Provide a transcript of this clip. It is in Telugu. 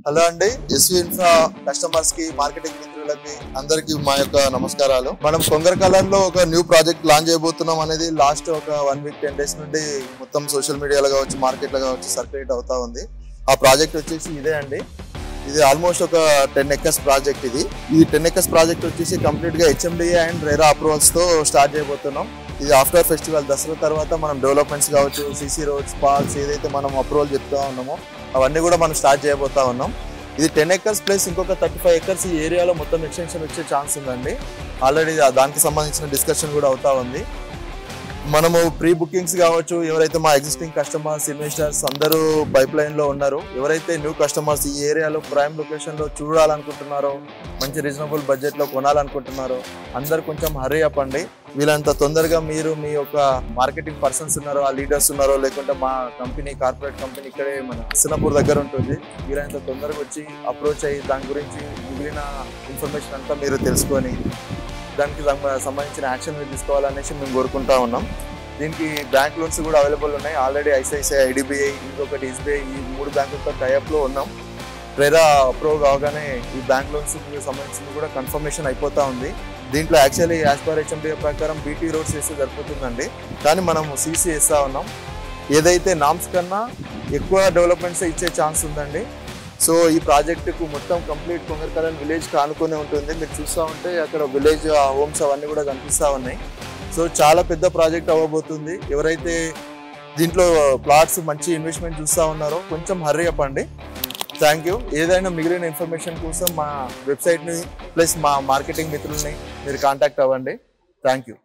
హలో అండి, ఎస్వి ఇన్ఫ్రా కస్టమర్స్ కి మార్కెటింగ్ మిత్రులకి అందరికి మా యొక్క నమస్కారాలు. మనం కొంగర కలర్ లో ఒక న్యూ ప్రాజెక్ట్ లాంచ్ చేయబోతున్నాం అనేది లాస్ట్ ఒక 1 వీక్ 10 డేస్ నుండి మొత్తం సోషల్ మీడియాలో కావచ్చు, మార్కెట్ లో కావచ్చు సర్క్యులేట్ అవుతా ఉంది. ఆ ప్రాజెక్ట్ వచ్చేసి ఇదే అండి. ఇది ఆల్మోస్ట్ ఒక 10 ఎకర్స్ ప్రాజెక్ట్. ఇది 10 ఎకర్స్ ప్రాజెక్ట్ వచ్చేసి కంప్లీట్ గా హెచ్ఎండిఏ అండ్ రెరా అప్రూవల్స్ తో స్టార్ట్ చేయబోతున్నాం. ఇది ఆఫ్టర్ ఫెస్టివల్ దసరా తర్వాత మనం డెవలప్మెంట్స్ కావచ్చు, సిసి రోడ్స్, పార్క్స్ ఏదైతే మనం అప్రూవల్ చెప్తా ఉన్నామో అవన్నీ కూడా మనం స్టార్ట్ చేయబోతా ఉన్నాం. ఇది 10 ఎకర్స్ ప్లస్ ఇంకొక 35 ఎకర్స్ ఈ ఏరియాలో మొత్తం ఎక్స్టెన్షన్ వచ్చే ఛాన్స్ ఉందండి. ఆల్రెడీ దానికి సంబంధించిన డిస్కషన్ కూడా అవుతా ఉంది. మనము ప్రీ బుకింగ్స్ కావచ్చు, ఎవరైతే మా ఎగ్జిస్టింగ్ కస్టమర్స్, ఇన్వెస్టర్స్ అందరూ పైప్ లైన్ లో ఉన్నారు, ఎవరైతే న్యూ కస్టమర్స్ ఈ ఏరియాలో ప్రైమ్ లొకేషన్ లో చూడాలనుకుంటున్నారో, మంచి రీజనబుల్ బడ్జెట్ లో కొనాలనుకుంటున్నారో అందరు కొంచెం హర్రీ అప్ అండి. వీళ్ళంత తొందరగా మీరు మీ యొక్క మార్కెటింగ్ పర్సన్స్ ఉన్నారో, ఆ లీడర్స్ ఉన్నారో, లేకుంటే మా కంపెనీ కార్పొరేట్ కంపెనీ ఇక్కడే మన సినపూర్ దగ్గర ఉంటుంది, వీళ్ళంత తొందరగా వచ్చి అప్రోచ్ అయ్యి దాని గురించి మిగిలిన ఇన్ఫర్మేషన్ అంతా మీరు తెలుసుకొని దానికి సంబంధించిన యాక్షన్ మీరు తీసుకోవాలనేసి మేము కోరుకుంటా ఉన్నాం. దీనికి బ్యాంక్ లోన్స్ కూడా అవైలబుల్ ఉన్నాయి. ఆల్రెడీ ఐసిఐసిఐ, ఐడిబిఐ, ఇంకొకటి ఎస్బీఐ, ఈ 3 బ్యాంకులతో టైఅప్లో ఉన్నాం. రెరా అప్రూవ్ కాగానే ఈ బ్యాంక్ లోన్స్ సంబంధించింది కూడా కన్ఫర్మేషన్ అయిపోతా ఉంది. దీంట్లో యాక్చువల్లీ యాజ్ పర్ హెచ్ఎండిఏ ప్రకారం బీటీ రోడ్స్ వేస్తే సరిపోతుందండి, కానీ మనం సీసీ వేస్తూ ఉన్నాం. ఏదైతే నామ్స్ కన్నా ఎక్కువ డెవలప్మెంట్స్ ఇచ్చే ఛాన్స్ ఉందండి. సో ఈ ప్రాజెక్టుకు మొత్తం కంప్లీట్ కొంగరకలన్ విలేజ్ ఆనుకునే ఉంటుంది. మీరు చూస్తూ ఉంటే అక్కడ విలేజ్ హోమ్స్ అవన్నీ కూడా కనిపిస్తూ ఉన్నాయి. సో చాలా పెద్ద ప్రాజెక్ట్ అవ్వబోతుంది. ఎవరైతే దీంట్లో ప్లాట్స్ మంచి ఇన్వెస్ట్మెంట్ చూస్తూ ఉన్నారో కొంచెం హర్రీ అప్ అండి. Thank you. ఏదైనా మిగిలిన ఇన్ఫర్మేషన్ కోసం మా వెబ్సైట్ని ప్లస్ మా మార్కెటింగ్ మిత్రుల్ని మీరు కాంటాక్ట్ అవ్వండి. Thank you.